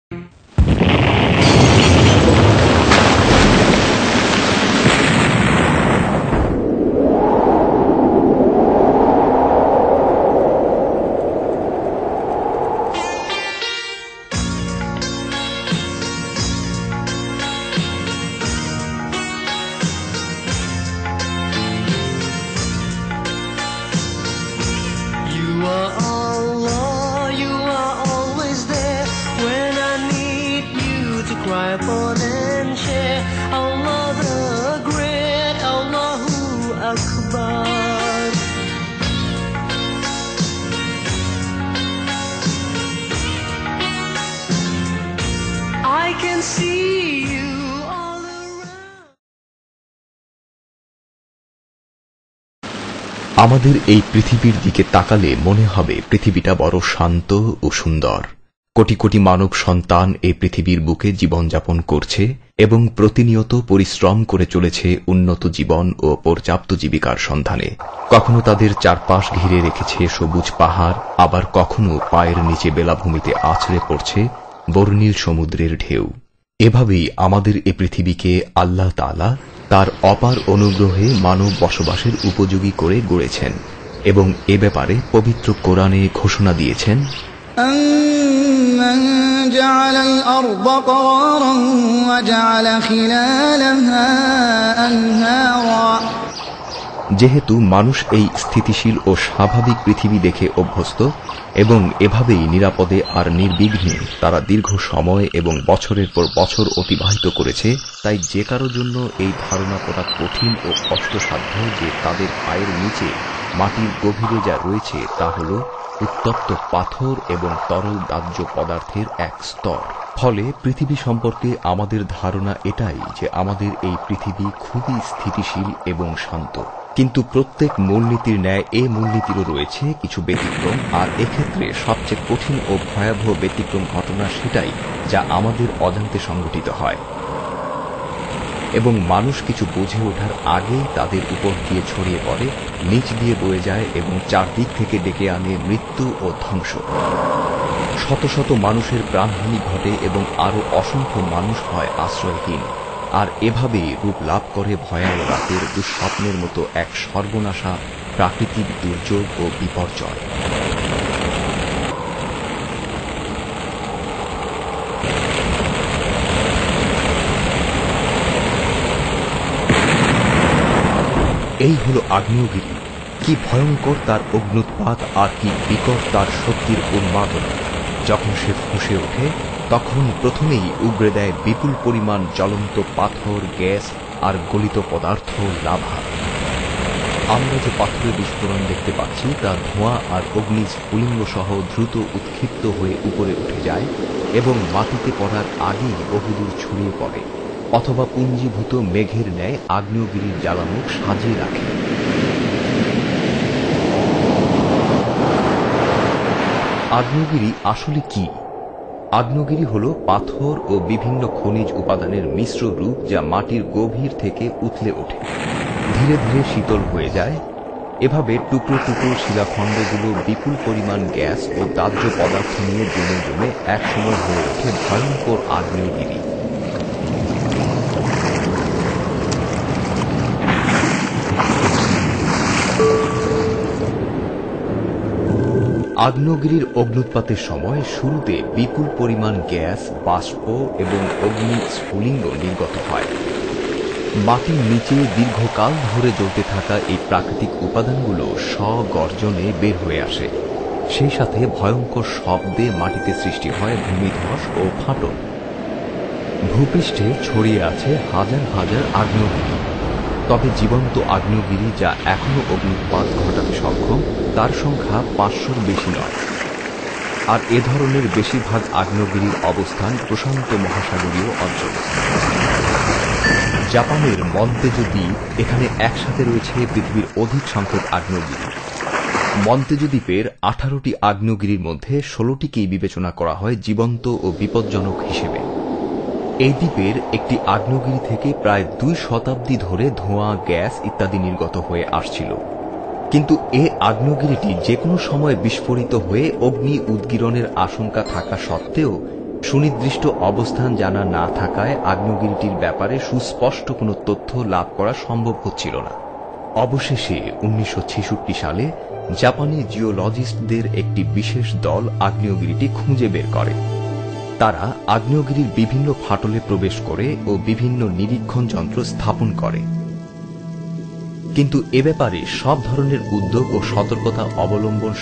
আমাদের এই পৃথিবীর দিকে তাকালে মনে হবে পৃথিবীটা বড় শান্ত ও সুন্দর। কোটি কোটি মানব সন্তান এই পৃথিবীর বুকে জীবনযাপন করছে এবং প্রতিনিয়ত পরিশ্রম করে চলেছে উন্নত জীবন ও পর্যাপ্ত জীবিকার সন্ধানে। কখনো তাদের চারপাশ ঘিরে রেখেছে সবুজ পাহাড়, আবার কখনো পায়ের নিচে বেলাভূমিতে আছড়ে পড়ছে বর্ণিল সমুদ্রের ঢেউ। এভাবেই আমাদের এ পৃথিবীকে আল্লাহ তাআলা তার অপার অনুগ্রহে মানব বসবাসের উপযোগী করে গড়েছেন এবং এ ব্যাপারে পবিত্র কোরআনে ঘোষণা দিয়েছেন, أَمَّنْ جَعَلَ الْأَرْضَ قَرَارًا وَجَعَلَ خِلَالَهَا أَنْهَارًا। যেহেতু মানুষ এই স্থিতিশীল ও স্বাভাবিক পৃথিবী দেখে অভ্যস্ত এবং এভাবেই নিরাপদে আর নির্বিঘ্নে তারা দীর্ঘ সময় এবং বছরের পর বছর অতিবাহিত করেছে, তাই যে কারো জন্য এই ধারণা করা কঠিন ও কষ্টসাধ্য যে তাদের পায়ের নিচে মাটির গভীরে যা রয়েছে তা হল উত্তপ্ত পাথর এবং তরল দাহ্য পদার্থের এক স্তর। ফলে পৃথিবী সম্পর্কে আমাদের ধারণা এটাই যে আমাদের এই পৃথিবী খুবই স্থিতিশীল এবং শান্ত। কিন্তু প্রত্যেক মূলনীতির ন্যায় এ মূলনীতিরও রয়েছে কিছু ব্যতিক্রম, আর এক্ষেত্রে সবচেয়ে কঠিন ও ভয়াবহ ব্যতিক্রম ঘটনা সেটাই যা আমাদের অজান্তে সংঘটিত হয় এবং মানুষ কিছু বুঝে ওঠার আগেই তাদের উপর দিয়ে ছড়িয়ে পড়ে, নিচ দিয়ে বয়ে যায় এবং চারদিক থেকে ডেকে আনে মৃত্যু ও ধ্বংস। শত শত মানুষের প্রাণহানি ঘটে এবং আরো অসংখ্য মানুষ হয় আশ্রয়হীন। আর এভাবেই রূপ লাভ করে ভয়াল রাতের দুঃস্বপ্নের মতো এক সর্বনাশা প্রাকৃতিক দুর্যোগ ও বিপর্যয়। এই হল আগ্নেয়গিরি। কি ভয়ঙ্কর তার অগ্ন্যুৎপাত, আর কি বিকট তার শক্তির উন্মাদনা। যখন সে ফুঁসে ওঠে তখন প্রথমেই উগরে দেয় বিপুল পরিমাণ জ্বলন্ত পাথর, গ্যাস আর গলিত পদার্থ, লাভা। আমরা যে পাথরের বিস্ফোরণ দেখতে পাচ্ছি তা ধোঁয়া আর অগ্নিস্ফুলিঙ্গ সহ দ্রুত উৎক্ষিপ্ত হয়ে উপরে উঠে যায় এবং মাটিতে পড়ার আগেই বহুদূর ছড়িয়ে পড়ে, অথবা পুঞ্জীভূত মেঘের ন্যায় আগ্নেয়গিরির জ্বালামুখ সাজিয়ে রাখে। আগ্নেয়গিরি আসলে কি? আগ্নেয়গিরি হল পাথর ও বিভিন্ন খনিজ উপাদানের মিশ্র রূপ যা মাটির গভীর থেকে উথলে ওঠে, ধীরে ধীরে শীতল হয়ে যায়। এভাবে টুকরো টুকরো শিলাখণ্ডগুলো বিপুল পরিমাণ গ্যাস ও দাহ্য পদার্থ নিয়ে জমে জমে একসময় হয়ে ওঠে ভয়ঙ্কর আগ্নেয়গিরি। আগ্নেয়গিরির অগ্ন্যুৎপাতের সময় শুরুতে বিপুল পরিমাণ গ্যাস, বাষ্প এবং অগ্নিস্ফুলিঙ্গ নির্গত হয়। মাটির নিচে দীর্ঘকাল ধরে জ্বলতে থাকা এই প্রাকৃতিক উপাদানগুলো স্বগর্জনে বের হয়ে আসে। সেই সাথে ভয়ঙ্কর শব্দে মাটিতে সৃষ্টি হয় ভূমিধস ও ফাটল। ভূপৃষ্ঠে ছড়িয়ে আছে হাজার হাজার আগ্নেয়গিরি। তবে জীবন্ত আগ্নেয়গিরি যা এখনো অগ্ন্যুৎপাত ঘটাতে সক্ষম তার সংখ্যা 500-র বেশি নয়। আর এ ধরনের বেশিরভাগ আগ্নেয়গিরির অবস্থান প্রশান্ত মহাসাগরীয় অঞ্চলে। জাপানের মন্তেজো দ্বীপ, এখানে একসাথে রয়েছে পৃথিবীর অধিক সংখ্যক আগ্নেয়গিরি। মন্তেজো দ্বীপের 18টি আগ্নেয়গিরির মধ্যে 16টিকেই বিবেচনা করা হয় জীবন্ত ও বিপজ্জনক হিসেবে। এই দ্বীপের একটি আগ্নেয়গিরি থেকে প্রায় 2 শতাব্দী ধরে ধোঁয়া, গ্যাস ইত্যাদি নির্গত হয়ে আসছিল। কিন্তু এ আগ্নেয়গিরিটি যে কোনো সময় বিস্ফোরিত হয়ে অগ্নি উদ্গীরণের আশঙ্কা থাকা সত্ত্বেও সুনির্দিষ্ট অবস্থান জানা না থাকায় আগ্নেয়গিরিটির ব্যাপারে সুস্পষ্ট কোনো তথ্য লাভ করা সম্ভব হচ্ছিল না। অবশেষে 1966 সালে জাপানি জিওলজিস্টদের একটি বিশেষ দল আগ্নেয়গিরিটি খুঁজে বের করে। তারা আগ্নেয়গিরির বিভিন্ন ফাটলে প্রবেশ করে ও বিভিন্ন নিরীক্ষণ যন্ত্র স্থাপন করে, কিন্তু এ ব্যাপারে সব ধরনের উদ্যোগ ও সতর্কতা অবলম্বন